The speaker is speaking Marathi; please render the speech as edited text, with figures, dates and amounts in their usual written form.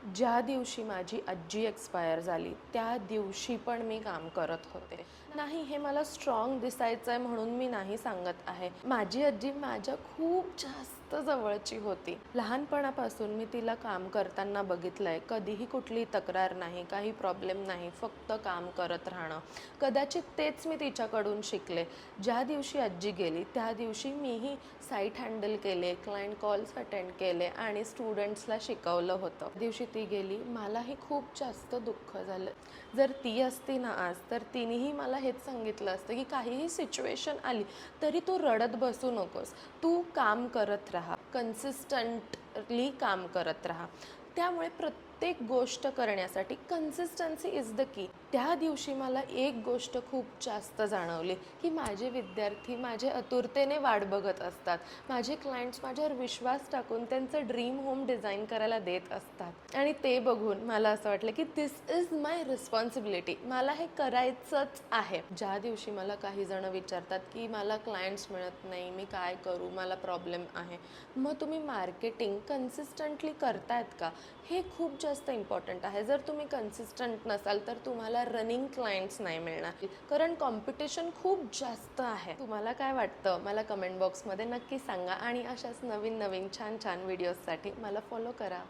ज्या दिवशी माझी आजी एक्सपायर झाली त्या दिवशी पण मी काम करत होते. नाही, हे मला स्ट्रॉंग दिसायचं आहे म्हणून मी नाही सांगत आहे. माझी आजी माझ्या खूप जास्त जवळची होती. लहानपणापासून मी तिला काम करताना बघितलंय. कधीही कुठली तक्रार नाही, काही प्रॉब्लेम नाही, फक्त काम करत राहणं. कदाचित तेच मी तिच्याकडून शिकले. ज्या दिवशी आजी गेली त्या दिवशी मीही साईट हँडल केले, क्लायंट कॉल्स अटेंड केले आणि स्टुडंट्सला शिकवलं होतं. दिवशी ती गेली, मलाही खूप जास्त दुःख झालं. जर ती असती ना आज, तर तिनेही मला हेच सांगितलं असतं की काहीही सिच्युएशन आली तरी तू रडत बसू नकोस, तू काम करत राहा, कन्सिस्टंटली काम करत राहा. त्यामुळे प्रत्येक गोष्ट करण्यासाठी कन्सिस्टन्सी इज द की. त्या दिवशी मला एक गोष्ट खूप जास्त जाणवली की माझे विद्यार्थी माझे आतुरतेने वाट बघत असतात. माझे क्लायंट्स माझ्यावर विश्वास टाकून त्यांचं ड्रीम होम डिझाईन करायला देत असतात आणि ते बघून मला असं वाटलं की दिस इज माय रिस्पॉन्सिबिलिटी, मला हे करायचंच आहे. ज्या दिवशी मला काही जण विचारतात की मला क्लायंट्स मिळत नाही, मी काय करू, मला प्रॉब्लेम आहे, मग तुम्ही मार्केटिंग कन्सिस्टंटली करतायत का, हे खूप जास्त इम्पॉर्टंट आहे. जर तुम्ही कन्सिस्टंट नसाल तर तुम्हाला रनिंग क्लायंट्स नाही मिळणार, कारण कॉम्पिटिशन खूप जास्त आहे. तुम्हाला काय वाटतं मला कमेंट बॉक्समध्ये नक्की सांगा आणि अशाच नवीन नवीन छान छान व्हिडिओजसाठी मला फॉलो करा.